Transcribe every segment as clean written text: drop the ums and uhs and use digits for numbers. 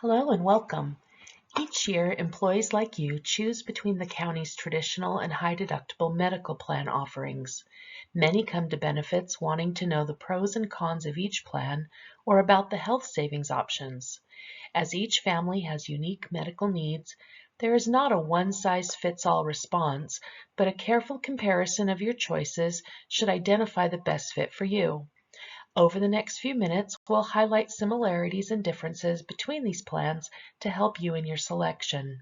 Hello and welcome. Each year, employees like you choose between the county's traditional and high deductible medical plan offerings. Many come to benefits wanting to know the pros and cons of each plan or about the health savings options. As each family has unique medical needs, there is not a one-size-fits-all response, but a careful comparison of your choices should identify the best fit for you. Over the next few minutes, we'll highlight similarities and differences between these plans to help you in your selection.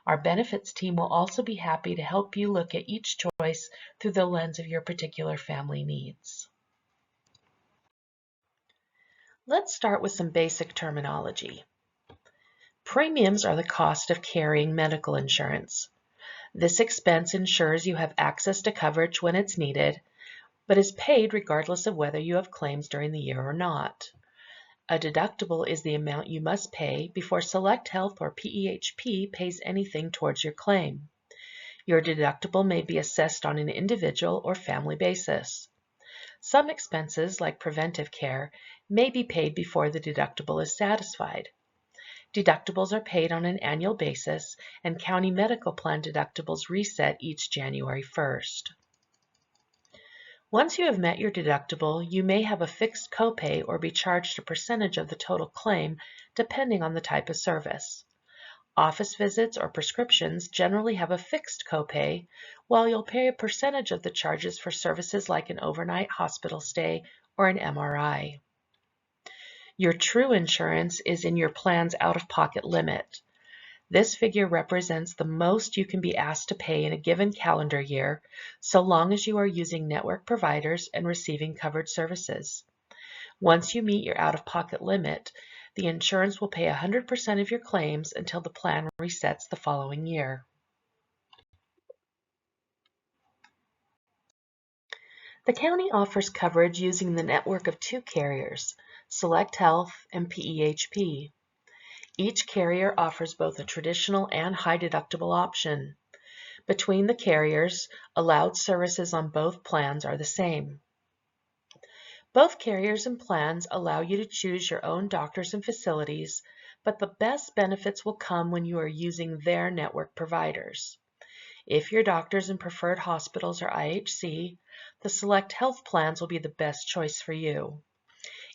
Our benefits team will also be happy to help you look at each choice through the lens of your particular family needs. Let's start with some basic terminology. Premiums are the cost of carrying medical insurance. This expense ensures you have access to coverage when it's needed, but is paid regardless of whether you have claims during the year or not. A deductible is the amount you must pay before Select Health or PEHP pays anything towards your claim. Your deductible may be assessed on an individual or family basis. Some expenses, like preventive care, may be paid before the deductible is satisfied. Deductibles are paid on an annual basis, and county medical plan deductibles reset each January 1st. Once you have met your deductible, you may have a fixed copay or be charged a percentage of the total claim depending on the type of service. Office visits or prescriptions generally have a fixed copay, while you'll pay a percentage of the charges for services like an overnight hospital stay or an MRI. Your true insurance is in your plan's out-of-pocket limit. This figure represents the most you can be asked to pay in a given calendar year, so long as you are using network providers and receiving covered services. Once you meet your out-of-pocket limit, the insurance will pay 100% of your claims until the plan resets the following year. The county offers coverage using the network of two carriers, Select Health and PEHP. Each carrier offers both a traditional and high deductible option. Between the carriers, allowed services on both plans are the same. Both carriers and plans allow you to choose your own doctors and facilities, but the best benefits will come when you are using their network providers. If your doctors and preferred hospitals are IHC, the Select Health plans will be the best choice for you.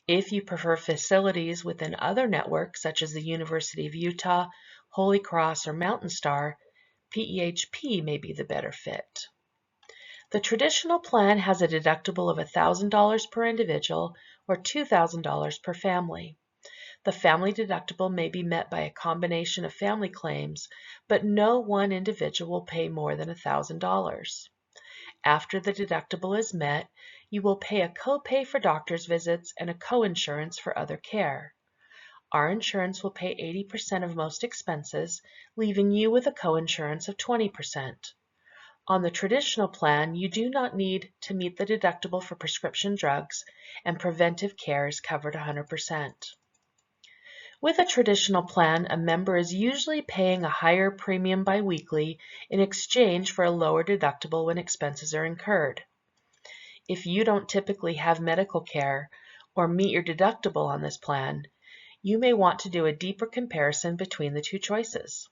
If you prefer facilities within other networks such as the University of Utah, Holy Cross, or Mountain Star, PEHP may be the better fit. The traditional plan has a deductible of $1,000 per individual or $2,000 per family. The family deductible may be met by a combination of family claims, but no one individual will pay more than $1,000. After the deductible is met, you will pay a copay for doctor's visits and a coinsurance for other care. Our insurance will pay 80% of most expenses, leaving you with a coinsurance of 20%. On the traditional plan, you do not need to meet the deductible for prescription drugs, and preventive care is covered 100%. With a traditional plan, a member is usually paying a higher premium biweekly in exchange for a lower deductible when expenses are incurred. If you don't typically have medical care or meet your deductible on this plan, you may want to do a deeper comparison between the two choices.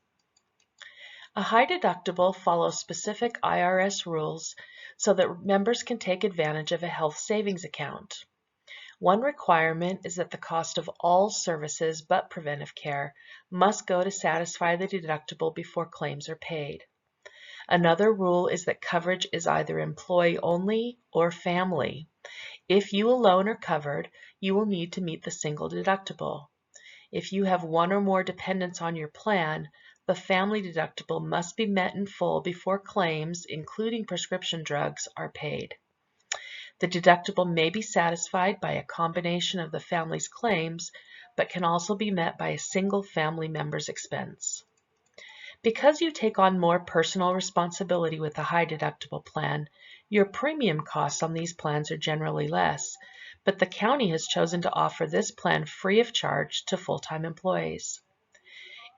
A high deductible follows specific IRS rules so that members can take advantage of a health savings account. One requirement is that the cost of all services but preventive care must go to satisfy the deductible before claims are paid. Another rule is that coverage is either employee only or family. If you alone are covered, you will need to meet the single deductible. If you have one or more dependents on your plan, the family deductible must be met in full before claims, including prescription drugs, are paid. The deductible may be satisfied by a combination of the family's claims, but can also be met by a single family member's expense. Because you take on more personal responsibility with a high deductible plan, your premium costs on these plans are generally less, but the county has chosen to offer this plan free of charge to full-time employees.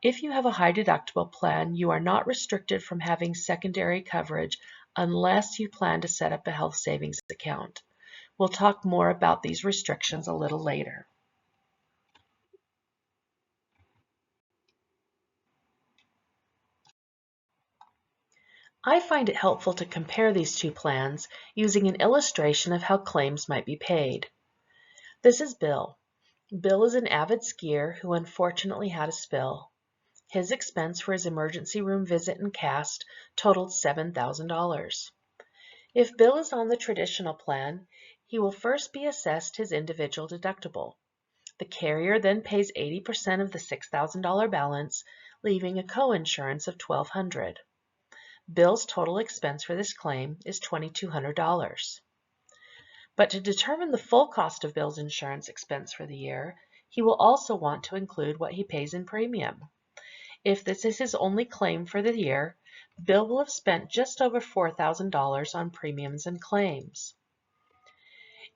If you have a high deductible plan, you are not restricted from having secondary coverage unless you plan to set up a health savings account. We'll talk more about these restrictions a little later. I find it helpful to compare these two plans using an illustration of how claims might be paid. This is Bill. Bill is an avid skier who unfortunately had a spill. His expense for his emergency room visit and cast totaled $7,000. If Bill is on the traditional plan, he will first be assessed his individual deductible. The carrier then pays 80% of the $6,000 balance, leaving a co-insurance of $1,200. Bill's total expense for this claim is $2,200. But to determine the full cost of Bill's insurance expense for the year, he will also want to include what he pays in premium. If this is his only claim for the year, Bill will have spent just over $4,000 on premiums and claims.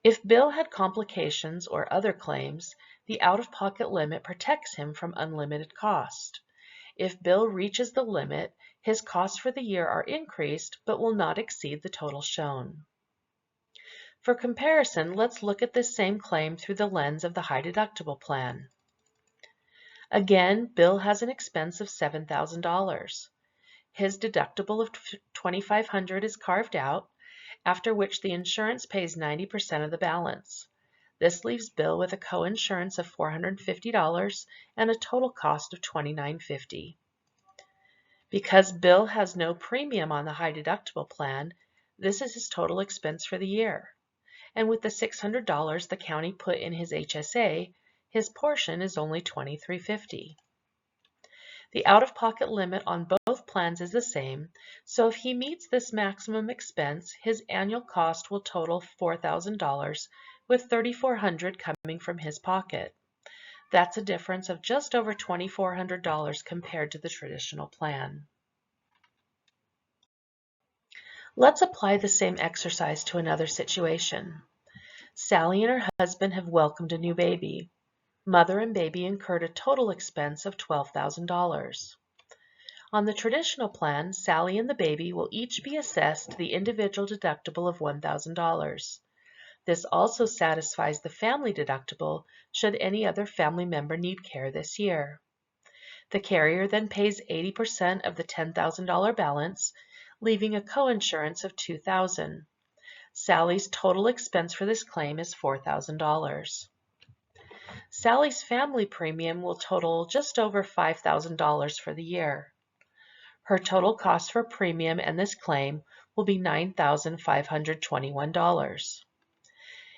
If Bill had complications or other claims, the out-of-pocket limit protects him from unlimited cost. If Bill reaches the limit, his costs for the year are increased but will not exceed the total shown. For comparison, let's look at this same claim through the lens of the high deductible plan. Again, Bill has an expense of $7,000. His deductible of $2,500 is carved out, after which the insurance pays 90% of the balance. This leaves Bill with a co-insurance of $450 and a total cost of $2,950. Because Bill has no premium on the high deductible plan, this is his total expense for the year. And with the $600 the county put in his HSA, his portion is only $2,350. The out-of-pocket limit on both plans is the same, so if he meets this maximum expense, his annual cost will total $4,000, with $3,400 coming from his pocket. That's a difference of just over $2,400 compared to the traditional plan. Let's apply the same exercise to another situation. Sally and her husband have welcomed a new baby. Mother and baby incurred a total expense of $12,000. On the traditional plan, Sally and the baby will each be assessed the individual deductible of $1,000. This also satisfies the family deductible should any other family member need care this year. The carrier then pays 80% of the $10,000 balance, leaving a co-insurance of $2,000. Sally's total expense for this claim is $4,000. Sally's family premium will total just over $5,000 for the year. Her total cost for premium and this claim will be $9,521.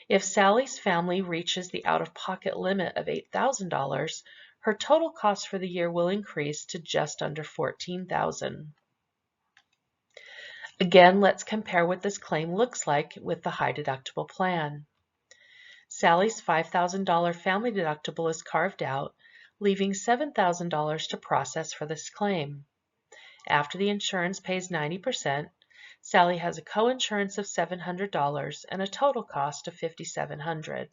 If Sally's family reaches the out-of-pocket limit of $8,000, her total cost for the year will increase to just under $14,000. Again, let's compare what this claim looks like with the high deductible plan. Sally's $5,000 family deductible is carved out, leaving $7,000 to process for this claim. After the insurance pays 90%, Sally has a co-insurance of $700 and a total cost of $5,700.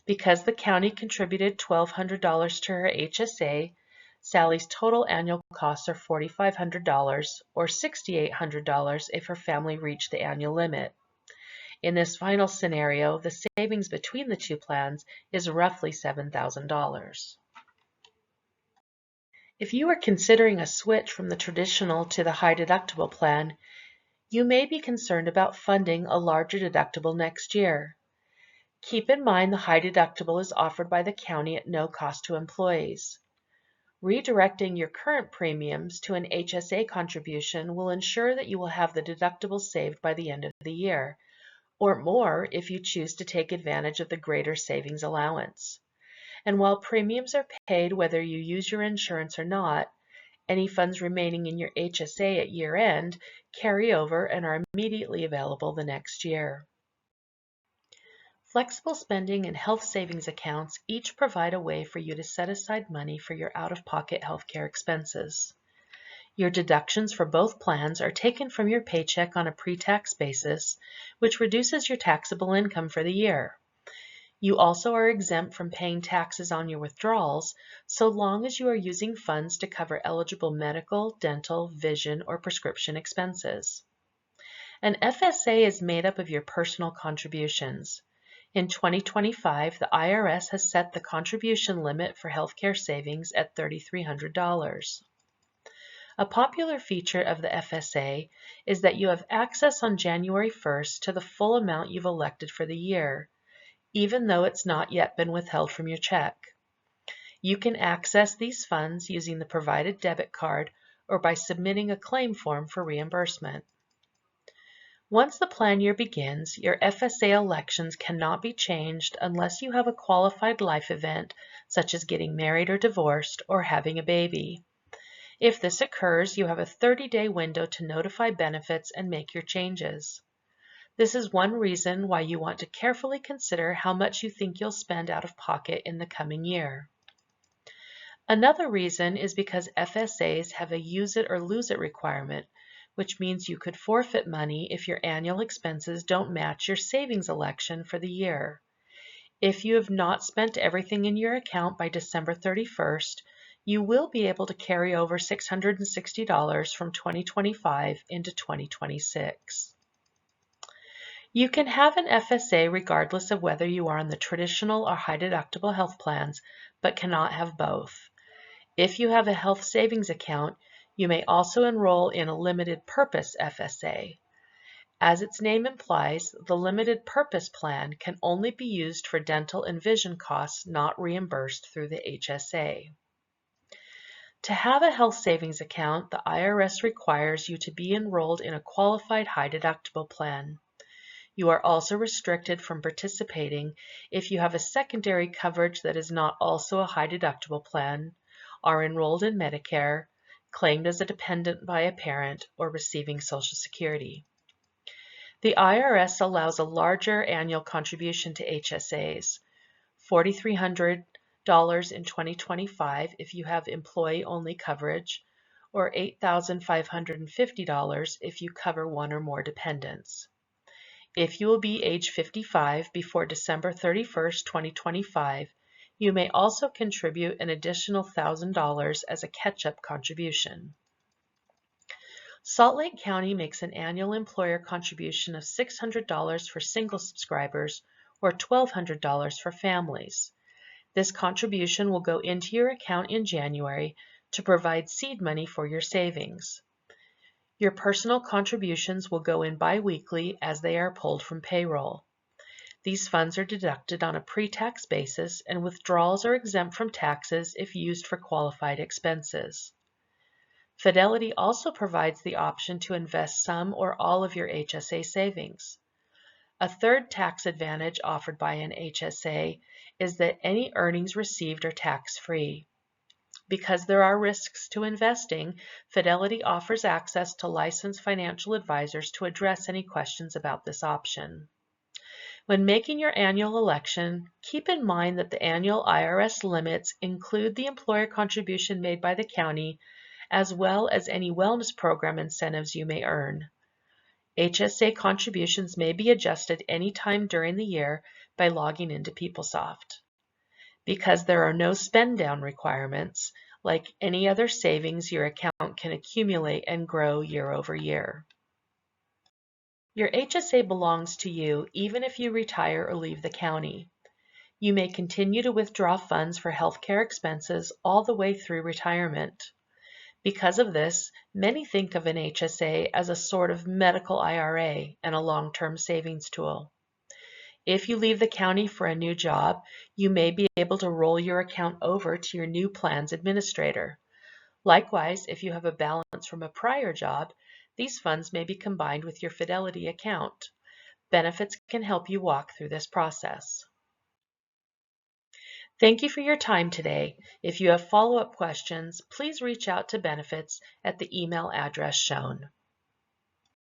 Because the county contributed $1,200 to her HSA, Sally's total annual costs are $4,500 or $6,800 if her family reached the annual limit. In this final scenario, the savings between the two plans is roughly $7,000. If you are considering a switch from the traditional to the high deductible plan, you may be concerned about funding a larger deductible next year. Keep in mind the high deductible is offered by the county at no cost to employees. Redirecting your current premiums to an HSA contribution will ensure that you will have the deductible saved by the end of the year, or more if you choose to take advantage of the greater savings allowance. And while premiums are paid whether you use your insurance or not, any funds remaining in your HSA at year end carry over and are immediately available the next year. Flexible spending and health savings accounts each provide a way for you to set aside money for your out-of-pocket healthcare expenses. Your deductions for both plans are taken from your paycheck on a pre-tax basis, which reduces your taxable income for the year. You also are exempt from paying taxes on your withdrawals so long as you are using funds to cover eligible medical, dental, vision, or prescription expenses. An FSA is made up of your personal contributions. In 2025, the IRS has set the contribution limit for healthcare savings at $3,300. A popular feature of the FSA is that you have access on January 1st to the full amount you've elected for the year, even though it's not yet been withheld from your check. You can access these funds using the provided debit card or by submitting a claim form for reimbursement. Once the plan year begins, your FSA elections cannot be changed unless you have a qualified life event, such as getting married or divorced or having a baby. If this occurs, you have a 30-day window to notify benefits and make your changes. This is one reason why you want to carefully consider how much you think you'll spend out of pocket in the coming year. Another reason is because FSAs have a use it or lose it requirement, which means you could forfeit money if your annual expenses don't match your savings election for the year. If you have not spent everything in your account by December 31st, you will be able to carry over $660 from 2025 into 2026. You can have an FSA regardless of whether you are on the traditional or high deductible health plans, but cannot have both. If you have a health savings account, you may also enroll in a limited purpose FSA. As its name implies, the limited purpose plan can only be used for dental and vision costs not reimbursed through the HSA. To have a health savings account, the IRS requires you to be enrolled in a qualified high deductible plan. You are also restricted from participating if you have a secondary coverage that is not also a high deductible plan, are enrolled in Medicare, claimed as a dependent by a parent, or receiving Social Security. The IRS allows a larger annual contribution to HSAs, $4,300 in 2025 if you have employee-only coverage, or $8,550 if you cover one or more dependents. If you will be age 55 before December 31st, 2025, you may also contribute an additional $1,000 as a catch-up contribution. Salt Lake County makes an annual employer contribution of $600 for single subscribers or $1,200 for families. This contribution will go into your account in January to provide seed money for your savings. Your personal contributions will go in bi-weekly as they are pulled from payroll. These funds are deducted on a pre-tax basis, and withdrawals are exempt from taxes if used for qualified expenses. Fidelity also provides the option to invest some or all of your HSA savings. A third tax advantage offered by an HSA is that any earnings received are tax-free. Because there are risks to investing, Fidelity offers access to licensed financial advisors to address any questions about this option. When making your annual election, keep in mind that the annual IRS limits include the employer contribution made by the county, as well as any wellness program incentives you may earn. HSA contributions may be adjusted any time during the year by logging into PeopleSoft. Because there are no spend down requirements, like any other savings, your account can accumulate and grow year over year. Your HSA belongs to you even if you retire or leave the county. You may continue to withdraw funds for healthcare expenses all the way through retirement. Because of this, many think of an HSA as a sort of medical IRA and a long-term savings tool. If you leave the county for a new job, you may be able to roll your account over to your new plan's administrator. Likewise, if you have a balance from a prior job, these funds may be combined with your Fidelity account. Benefits can help you walk through this process. Thank you for your time today. If you have follow-up questions, please reach out to Benefits at the email address shown.